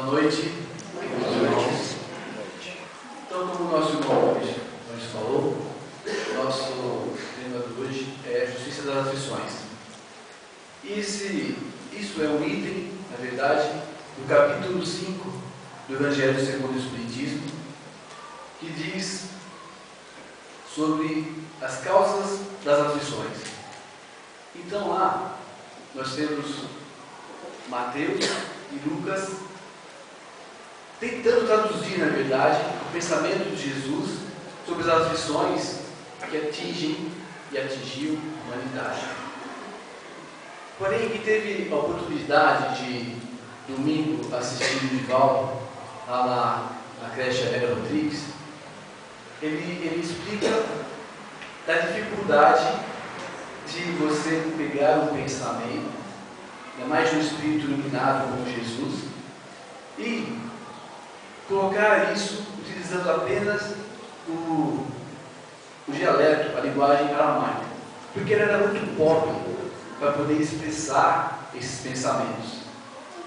Boa noite. Boa noite. Então, como o nosso irmão hoje nos falou, nosso tema de hoje é a justiça das aflições. Isso é um item, na verdade, do capítulo 5 do Evangelho segundo o Espiritismo, que diz sobre as causas das aflições. Então lá nós temos Mateus e Lucas tentando traduzir, na verdade, o pensamento de Jesus sobre as aflições que atingem e atingiu a humanidade. Porém, quem teve a oportunidade de domingo assistir o Divaldo lá na creche Vera Rodrigues, ele explica da dificuldade de você pegar um pensamento, ainda mais de um espírito iluminado como Jesus, e colocar isso utilizando apenas o dialeto, a linguagem aramaica, porque ele era muito pobre para poder expressar esses pensamentos.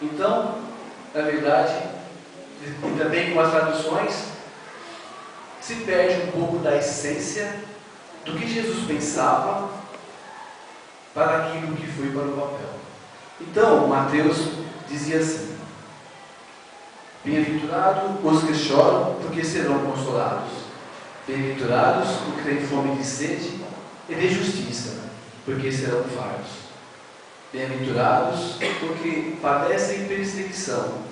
Então, na verdade, e também com as traduções, se perde um pouco da essência do que Jesus pensava para aquilo que foi para o papel. Então, Mateus dizia assim: bem-aventurados os que choram, porque serão consolados. Bem-aventurados os que têm fome de sede e de justiça, porque serão fartos. Bem-aventurados porque padecem perseguição,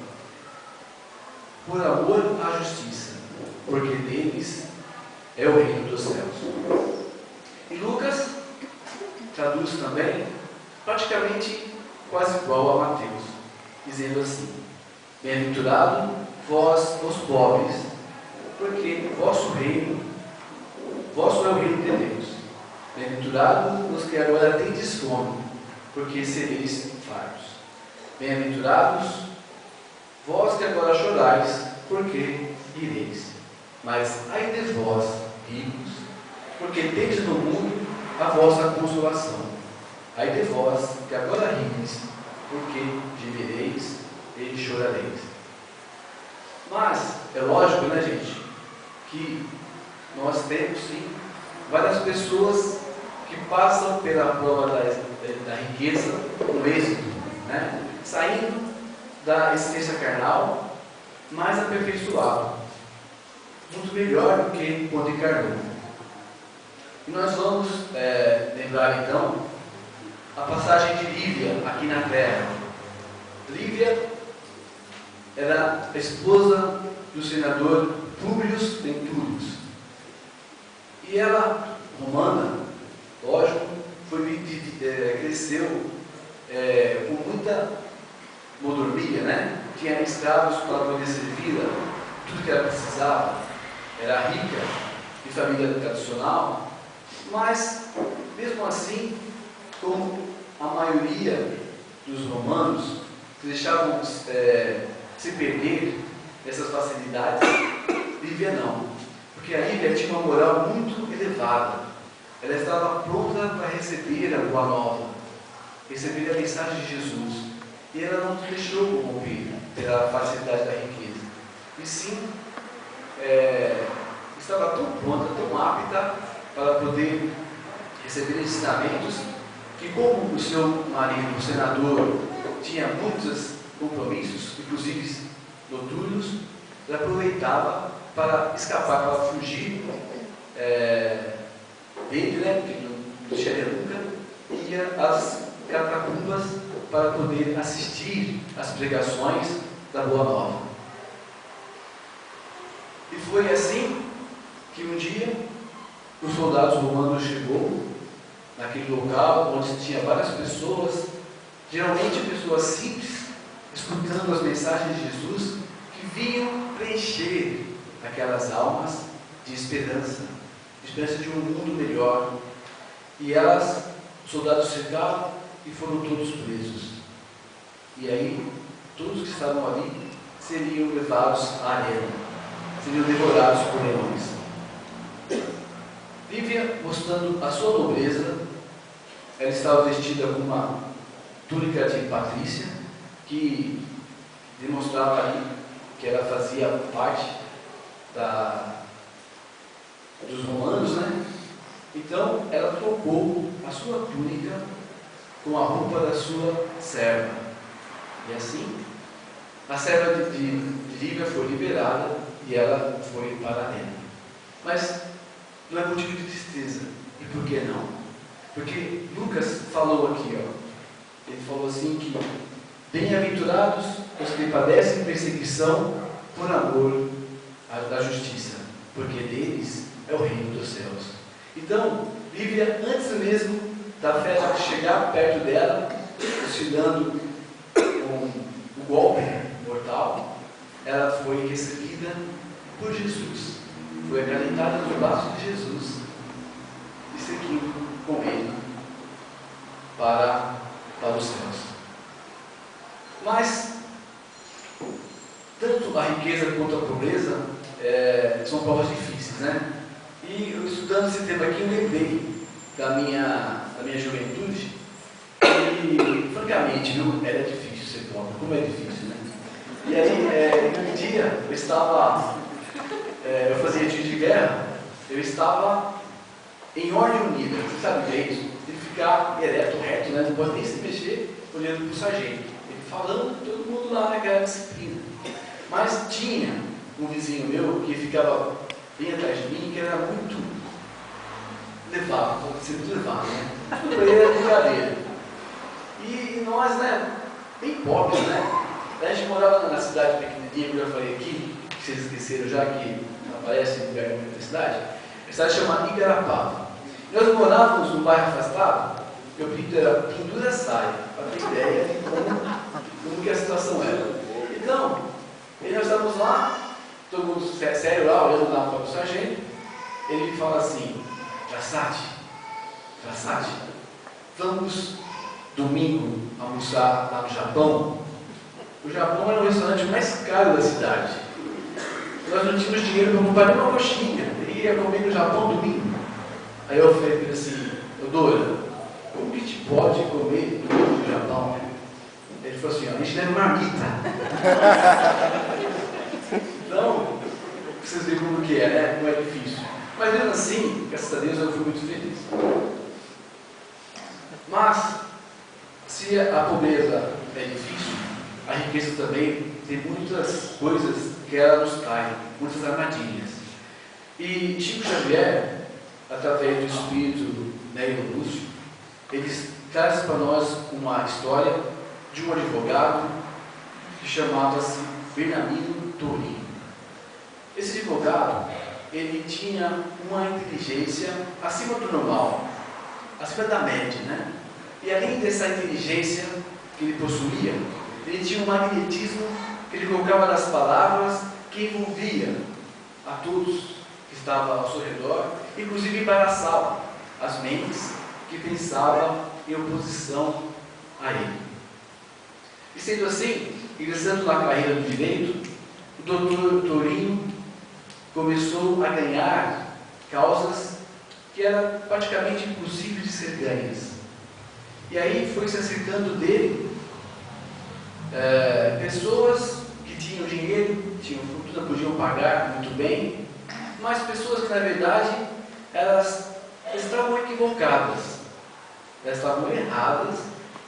por amor à justiça, porque deles é o reino dos céus. E Lucas traduz também, praticamente quase igual a Mateus, dizendo assim: bem-aventurado vós os pobres, porque vosso é o reino de Deus. Bem-aventurado os que agora tendes fome, porque sereis fartos. Bem-aventurados vós que agora chorais, porque ireis. Mas ai de vós, ricos, porque tendes no mundo a vossa consolação. Ai de vós que agora rides, porque gemereis e chorareis. Mas é lógico, né, gente, que nós temos sim várias pessoas que passam pela prova da riqueza com êxito, né? Saindo da existência carnal, mais aperfeiçoado, muito melhor do que quando encarnou. E nós vamos lembrar então a passagem de Lívia aqui na terra. Lívia era a esposa do senador Públio Lentulus. E ela, romana, lógico, cresceu com muita mordomia, né? Tinha escravos para poder servi-la, tudo que ela precisava. Era rica, de família tradicional, mas, mesmo assim, como a maioria dos romanos deixavam se perder essas facilidades, Lívia não, porque a Lívia tinha uma moral muito elevada. Ela estava pronta para receber a boa nova, receber a mensagem de Jesus, e ela não se deixou corromper pela facilidade da riqueza, e sim estava tão pronta, tão apta para poder receber ensinamentos, que como o seu marido, o senador, tinha muitos compromissos, inclusive noturnos, ela aproveitava para escapar, para fugir dele, né, porque não deixaria nunca, e ia às catacumbas para poder assistir às pregações da Boa Nova. E foi assim que um dia os soldados romanos chegou naquele local onde tinha várias pessoas, geralmente pessoas simples, escutando as mensagens de Jesus, que vinham preencher aquelas almas de esperança de um mundo melhor. E os soldados chegaram e foram todos presos. E aí, todos que estavam ali seriam levados à arena, seriam devorados por leões. Lívia, mostrando a sua nobreza, ela estava vestida com uma túnica de patrícia, que demonstrava ali que ela fazia parte dos romanos, né? Então, ela trocou a sua túnica com a roupa da sua serva. E assim, a serva de Líbia foi liberada e ela foi para a Arena. Mas não é motivo de tristeza. E por que não? Porque Lucas falou aqui, ele falou assim que bem-aventurados os que padecem perseguição por amor da justiça, porque deles é o reino dos céus. Então, Líbia, antes mesmo da festa chegar perto dela, oscilando com o golpe mortal, ela foi recebida por Jesus, foi acalentada nos braços de Jesus e seguindo com ele para os céus. Mas tanto a riqueza quanto a pobreza são provas difíceis, né? E eu, estudando esse tema aqui, eu lembrei da minha juventude e, francamente, viu, era difícil ser pobre, como é difícil, né? E aí, um dia, eu fazia tiro de guerra, eu estava em ordem unida, você sabe o que é isso? Tem que ficar ereto, reto, né? Não pode nem se mexer olhando para o sargento. Ele falando, todo mundo lá naquela disciplina. Mas tinha um vizinho meu que ficava bem atrás de mim, que era muito levado, pode ser muito levado, né? Tudo para ele era brincadeira. E nós, né, bem pobres, né? A gente morava na cidade pequenininha, que eu já falei aqui, que vocês esqueceram já que aparece em lugar da cidade. A cidade chama Igarapava. Nós morávamos num bairro afastado, meu apelido era Pendura Saia, para ter ideia de como que a situação era. Então, nós estávamos lá, todo mundo sério lá, olhando lá para o sargento, ele me fala assim: Traçate, vamos domingo almoçar lá no Japão? O Japão era o restaurante mais caro da cidade. Nós não tínhamos dinheiro para comprar nenhuma coxinha. Ele ia comer no Japão domingo. Aí eu falei para ele assim: Dora, como que te pode comer domingo no Japão? Ele falou assim: a gente leva marmita. Então, vocês veem como que é, né? Não é difícil. Mas mesmo assim, graças a Deus, eu fui muito feliz. Mas, se a pobreza é difícil, a riqueza também tem muitas coisas que ela nos traz, muitas armadilhas. E Chico Xavier, através do espírito Nélio Lúcio, ele traz para nós uma história de um advogado que chamava-se Bernardino Torini. Esse advogado, ele tinha uma inteligência acima do normal, acima da média, né? E além dessa inteligência que ele possuía, ele tinha um magnetismo que ele colocava nas palavras que envolvia a todos que estavam ao seu redor, inclusive embaraçava as mentes que pensavam em oposição a ele. E sendo assim, ingressando na carreira do direito, o doutor Torini começou a ganhar causas que eram praticamente impossíveis de ser ganhas. E aí foi se acercando dele pessoas que tinham dinheiro, tinham fortuna, podiam pagar muito bem, mas pessoas que na verdade elas estavam equivocadas, elas estavam erradas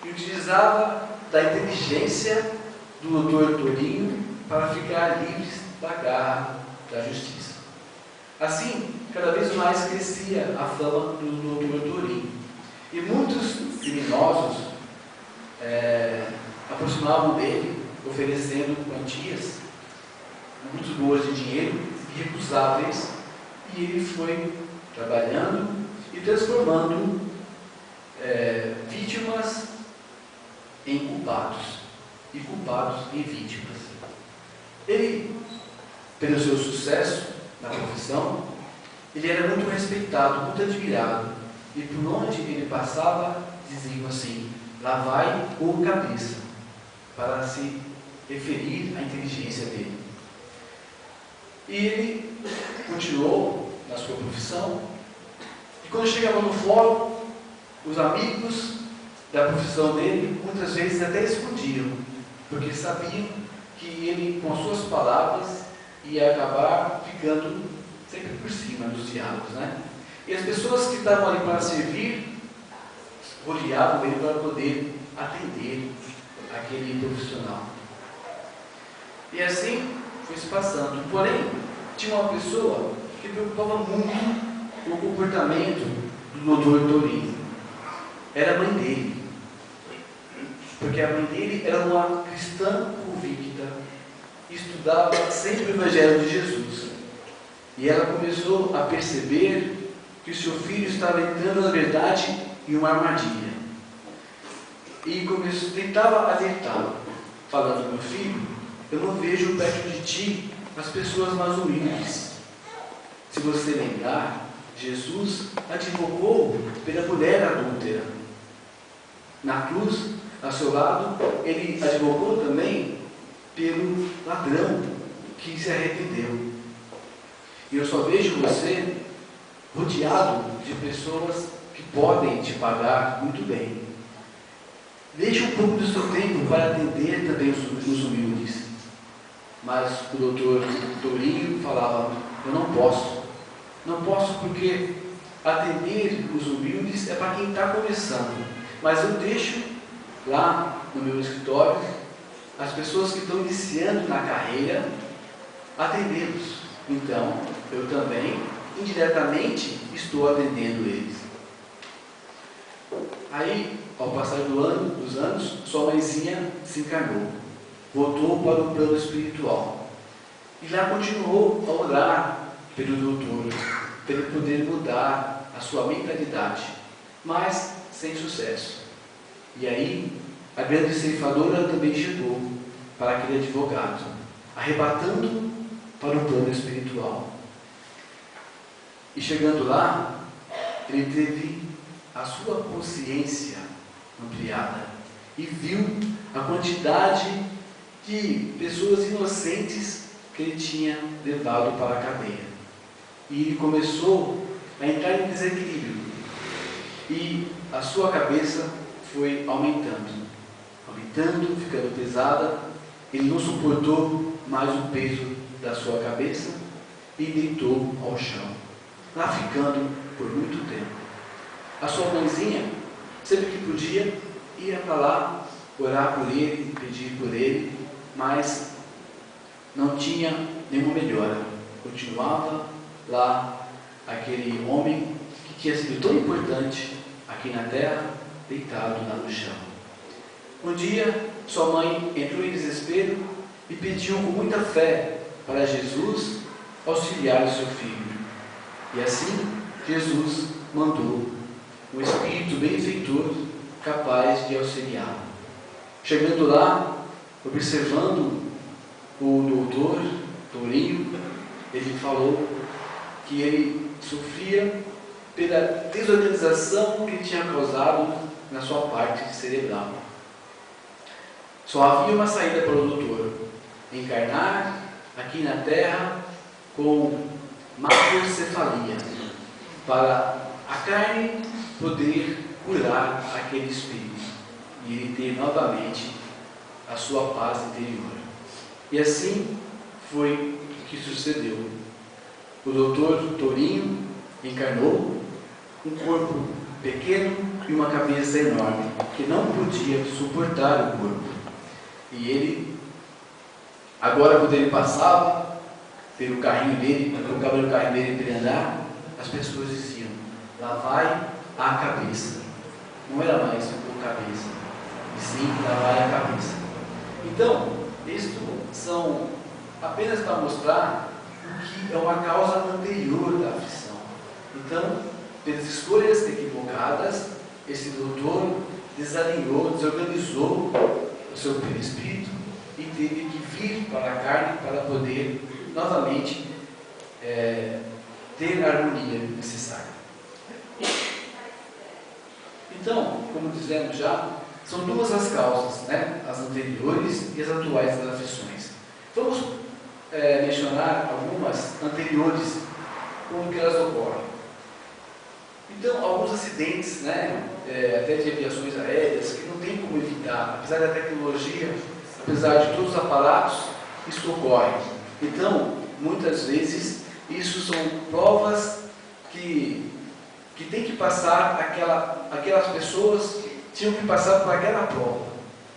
e utilizavam da inteligência do doutor Torini para ficar livres da garra da justiça. Assim, cada vez mais crescia a fama do doutor Torini. E muitos criminosos aproximavam dele, oferecendo quantias muito boas de dinheiro, irrecusáveis, e ele foi trabalhando e transformando vítimas em culpados e culpados em vítimas. Ele, pelo seu sucesso na profissão, ele era muito respeitado, muito admirado, e por onde ele passava diziam assim: lá vai o cabeça, para se referir à inteligência dele. E ele continuou na sua profissão, e quando chegava no fórum, os amigos da profissão dele muitas vezes até escondiam, porque sabiam que ele, com suas palavras, ia acabar ficando sempre por cima dos diálogos, né? E as pessoas que estavam ali para servir, rodeavam ele para poder atender aquele profissional. E assim foi se passando. Porém, tinha uma pessoa que preocupava muito com o comportamento do Dr. Torinho. Era a mãe dele. Porque a mãe dele era uma cristã convicta, estudava sempre o Evangelho de Jesus. E ela começou a perceber que o seu filho estava entrando, na verdade, em uma armadilha. E tentava alertá-lo, falando: meu filho, eu não vejo perto de ti as pessoas mais humildes. Se você lembrar, Jesus advogou pela mulher adúltera. Na cruz, ao seu lado, ele advogou também pelo ladrão que se arrependeu. E eu só vejo você rodeado de pessoas que podem te pagar muito bem. Deixe um pouco do seu tempo para atender também os humildes. Mas o doutor Torinho falava: eu não posso. Não posso porque atender os humildes é para quem está começando. Mas eu deixo lá no meu escritório as pessoas que estão iniciando na carreira, atendê-los. Então, eu também, indiretamente, estou atendendo eles. Aí, ao passar dos anos, sua mãezinha se encarnou, voltou para o plano espiritual. E lá continuou a orar pelo doutor, para ele poder mudar a sua mentalidade, mas sem sucesso. E aí, a grande ceifadora também chegou para aquele advogado, arrebatando para o plano espiritual. E chegando lá, ele teve a sua consciência ampliada e viu a quantidade de pessoas inocentes que ele tinha levado para a cadeia. E ele começou a entrar em desequilíbrio. E a sua cabeça foi aumentando, ficando pesada. Ele não suportou mais o peso da sua cabeça e deitou ao chão, lá ficando por muito tempo. A sua mãezinha, sempre que podia, ia para lá orar por ele, pedir por ele, mas não tinha nenhuma melhora. Continuava lá aquele homem que tinha sido tão importante aqui na terra, deitado lá no chão. Um dia, sua mãe entrou em desespero e pediu com muita fé para Jesus auxiliar o seu filho. E assim, Jesus mandou um espírito benfeitor capaz de auxiliá-lo. Chegando lá, observando o doutor Torinho, ele falou que ele sofria pela desorganização que ele tinha causado na sua parte cerebral. Só havia uma saída para o doutor: encarnar aqui na Terra com macrocefalia, para a carne poder curar aquele espírito e ele ter novamente a sua paz interior. E assim foi que sucedeu. O doutor Torinho encarnou um corpo pequeno e uma cabeça enorme, que não podia suportar o corpo. E ele, agora quando ele passava pelo carrinho dele, colocava no carrinho dele para ele andar, as pessoas diziam: lá vai a cabeça. Não era mais o cabeça, e sim, lá vai a cabeça. Então, isto são apenas para mostrar o que é uma causa anterior da aflição. Então, pelas escolhas equivocadas, esse doutor desalinhou, desorganizou o seu perispírito e teve que vir para a carne para poder novamente ter a harmonia necessária. Então, como dizemos já, são duas as causas, né? As anteriores e as atuais das aflições. Vamos mencionar algumas anteriores, como que elas ocorrem. Então, alguns acidentes, né, até de aviações aéreas, que não tem como evitar, apesar da tecnologia apesar de todos os aparatos, isso ocorre. Então, muitas vezes, isso são provas que tem que passar, aquelas pessoas tinham que passar por aquela prova.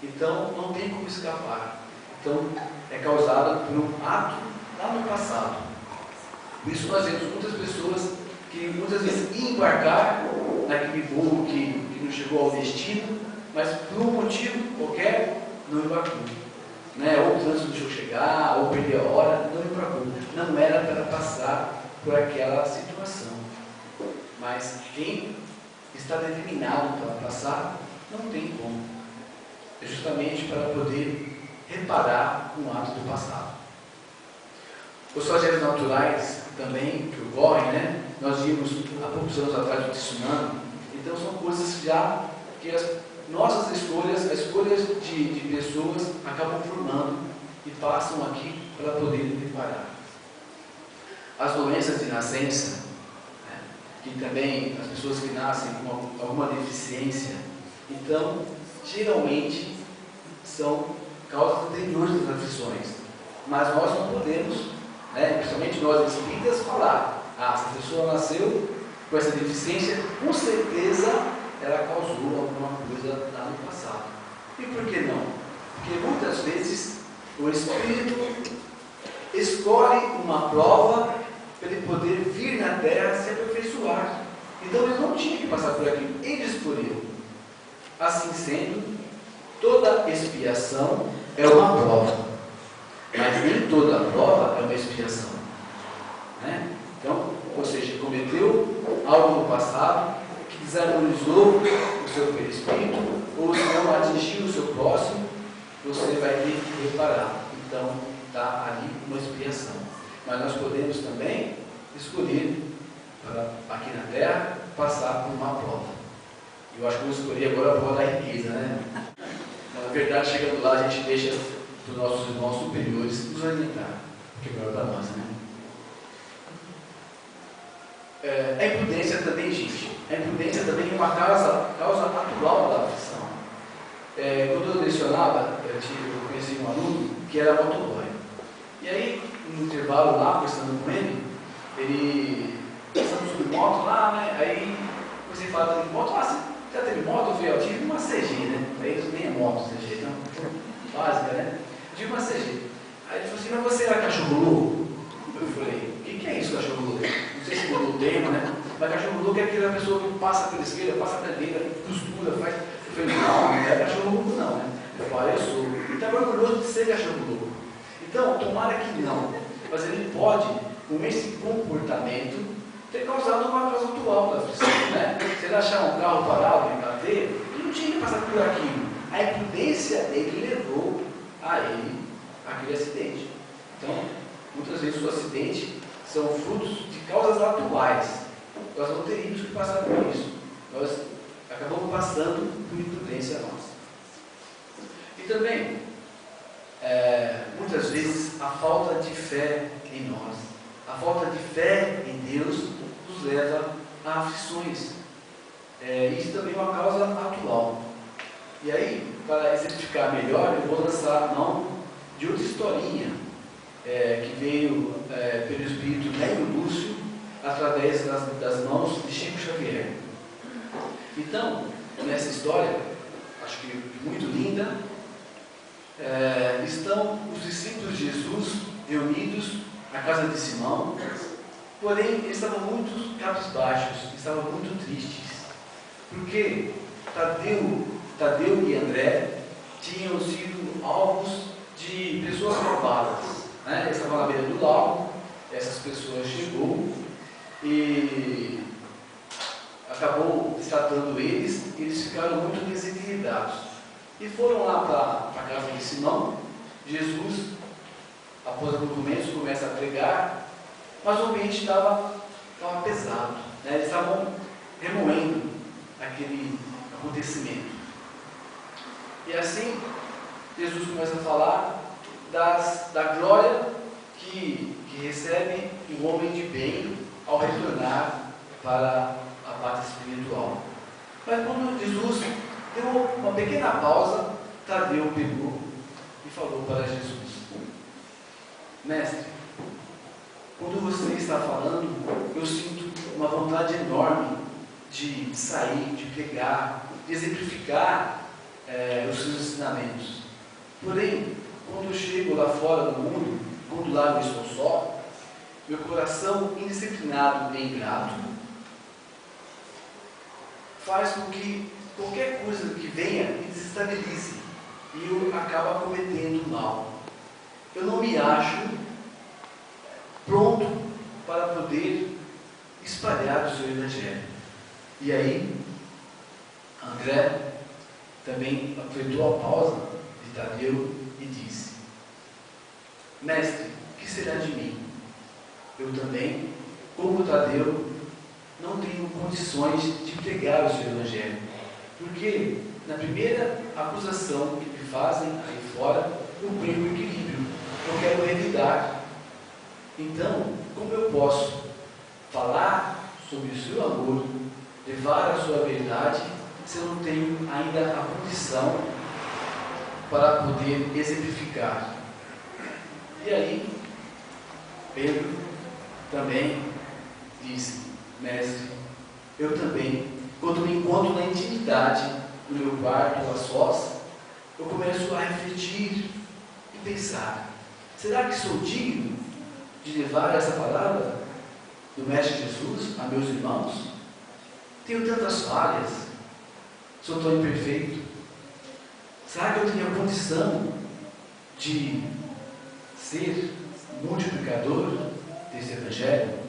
Então, não tem como escapar. Então, é causada por um ato lá no passado. Por isso nós vemos muitas pessoas que muitas vezes iam embarcar naquele voo que não chegou ao destino, mas por um motivo qualquer não embarcou. Né? Ou o trânsito deixou chegar, ou perdeu a hora, não embarcou. Não era para passar por aquela situação. Mas quem está determinado para passar, não tem como. É justamente para poder reparar um ato do passado. Os tragédias naturais também, que ocorrem, né? Nós vimos há poucos anos atrás o tsunami. Então são coisas já que as nossas escolhas, as escolhas de pessoas acabam formando e passam aqui para poder reparar. As doenças de nascença, né? Que também as pessoas que nascem com alguma deficiência, então geralmente são causas anteriores das aflições. Mas nós não podemos, né, principalmente nós espíritas, falar: ah, se a pessoa nasceu com essa deficiência, com certeza ela causou alguma coisa lá no passado. E por que não? Porque muitas vezes o espírito escolhe uma prova para ele poder vir na Terra se aperfeiçoar. Então ele não tinha que passar por aquilo, ele escolheu. Assim sendo, toda expiação é uma prova, mas nem toda prova é uma expiação, né? Então, ou seja, cometeu algo no passado que desarmonizou o seu perispírito, ou se não atingiu o seu próximo, você vai ter que reparar. Então, está ali uma expiação. Mas nós podemos também escolher, para aqui na Terra, passar por uma prova. Eu acho que eu vou escolher agora a prova da riqueza, né? Na verdade, chegando lá, a gente deixa para os nossos irmãos superiores nos orientar, porque é melhor para nós, né? A imprudência também, gente. A imprudência também é uma causa natural da aflição. Quando eu lecionava, eu conheci um aluno que era motoboy. E aí, no intervalo lá, conversando com ele passando sobre moto lá, né? Aí, comecei a falar de moto. Ah, você já teve moto? Eu falei: eu tive uma CG, né? Para eles nem é moto, CG, não. Básica, né? Eu tive uma CG. Aí ele falou assim: mas você era cachorro louco? Eu falei: o que é isso, cachorro louco? Não sei se mudou o termo, né? Mas cachorro louco é aquela pessoa que passa pela esquerda, passa pela direita, costura, faz. Eu falei: não é cachorro louco, não, né? Eu falei: eu sou. Ele estava orgulhoso de ser cachorro louco. Então, tomara que não. Mas ele pode, com esse comportamento, ter causado uma causa atual da aflição, né? Se ele achar um carro parado em cadeia, ele não tinha que passar por aquilo. A imprudência dele levou a ele aquele acidente. Então, muitas vezes o acidente são frutos de causas atuais. Nós não teríamos que passar por isso. Nós acabamos passando por imprudência nossa. E também, muitas vezes, a falta de fé em nós, a falta de fé em Deus nos leva a aflições. Isso também é uma causa atual. E aí, para exemplificar melhor, eu vou lançar a mão de outra historinha que veio pelo espírito Nélio Lúcio, através das mãos de Chico Xavier. Então, nessa história, acho que muito linda, estão os discípulos de Jesus reunidos na casa de Simão, porém eles estavam muito cabisbaixos, estavam muito tristes, porque Tadeu e André tinham sido alvos de pessoas roubadas, né? Eles estavam na beira do lago, essas pessoas chegou e acabou tratando eles ficaram muito desequilibrados. E foram lá para a casa de Simão. Jesus, após alguns momentos, começa a pregar, mas o ambiente estava pesado, né? Eles estavam remoendo aquele acontecimento. E assim, Jesus começa a falar da glória que recebe o homem de bem ao retornar para a parte espiritual. Mas quando Jesus deu uma pequena pausa, Tadeu pegou e falou para Jesus: Mestre, quando você está falando, eu sinto uma vontade enorme de sair, de pregar, de exemplificar os seus ensinamentos. Porém, quando eu chego lá fora no mundo, quando lá eu estou só, meu coração indisciplinado e ingrato faz com que qualquer coisa que venha me desestabilize e eu acabo cometendo mal. Eu não me acho pronto para poder espalhar o seu evangelho. E aí, André também aproveitou a pausa de Tadeu e disse: Mestre, o que será de mim? Eu também, como Tadeu, não tenho condições de pregar o seu evangelho. Porque na primeira acusação que me fazem aí fora, eu perco o equilíbrio. Eu quero revidar. Então, como eu posso falar sobre o seu amor, levar a sua verdade, se eu não tenho ainda a condição para poder exemplificar? E aí, Pedro também disse: Mestre, eu também, quando me encontro na intimidade do meu quarto, a sós, eu começo a refletir e pensar: será que sou digno de levar essa palavra do Mestre Jesus a meus irmãos? Tenho tantas falhas, sou tão imperfeito. Será que eu tenho a condição de ser multiplicador desse Evangelho?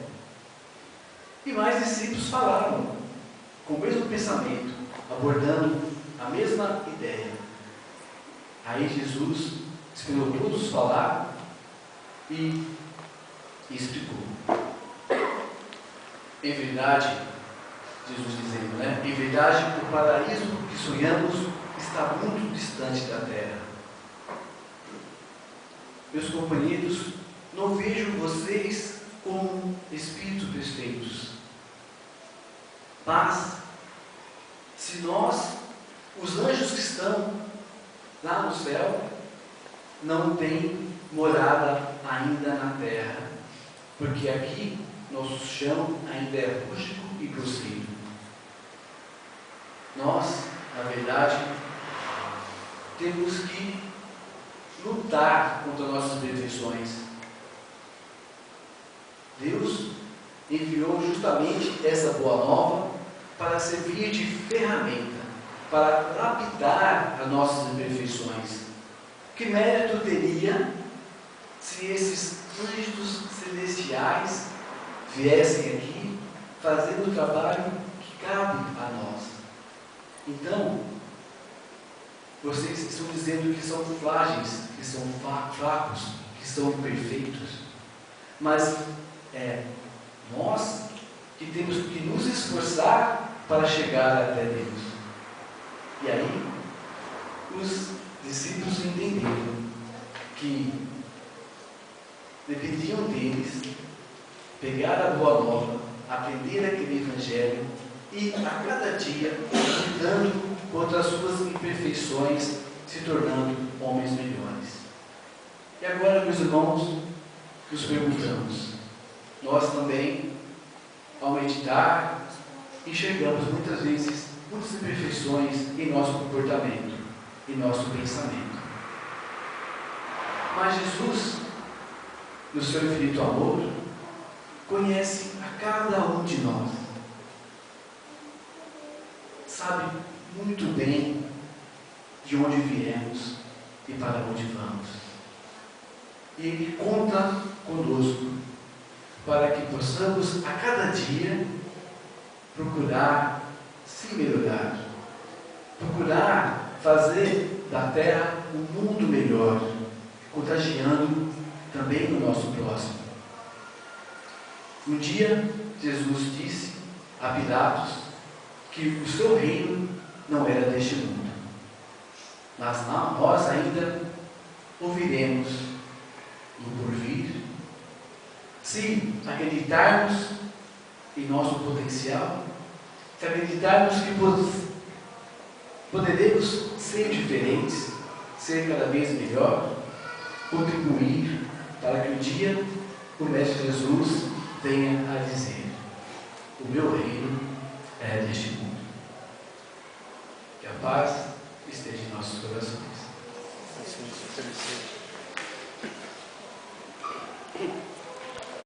E mais discípulos falaram com o mesmo pensamento, abordando a mesma ideia. Aí Jesus esperou todos falar e explicou. Em verdade, Jesus dizendo, né? Em verdade, o paraíso que sonhamos está muito distante da terra. Meus companheiros, não vejo vocês como espíritos perfeitos. Mas, se nós, os anjos que estão lá no céu, não têm morada ainda na terra, porque aqui nosso chão ainda é rústico e grosseiro. Nós, na verdade, temos que lutar contra nossas imperfeições. Deus enviou justamente essa boa nova para servir de ferramenta, para lapidar as nossas imperfeições. Que mérito teria se esses anjos celestiais viessem aqui fazendo o trabalho que cabe a nós? Então, vocês estão dizendo que são frágeis, que são fracos, que são imperfeitos, mas nós que temos que nos esforçar para chegar até Deus. E aí, os discípulos entenderam que dependeriam deles pegar a boa nova, aprender aquele evangelho e a cada dia lutando contra as suas imperfeições, se tornando homens melhores. E agora, meus irmãos, nos perguntamos, nós também, ao meditar, enxergamos muitas vezes muitas imperfeições em nosso comportamento, em nosso pensamento. Mas Jesus, no seu infinito amor, conhece a cada um de nós. Sabe muito bem de onde viemos e para onde vamos. E Ele conta conosco para que possamos a cada dia procurar se melhorar, procurar fazer da terra um mundo melhor, contagiando também o nosso próximo. Um dia, Jesus disse a Pilatos que o seu reino não era deste mundo. Mas nós ainda ouviremos no porvir, se acreditarmos em nosso potencial, se acreditarmos que poderemos ser diferentes, ser cada vez melhor, contribuir para que um dia o Mestre Jesus venha a dizer: o meu reino é deste mundo. Que a paz esteja em nossos corações. Assim,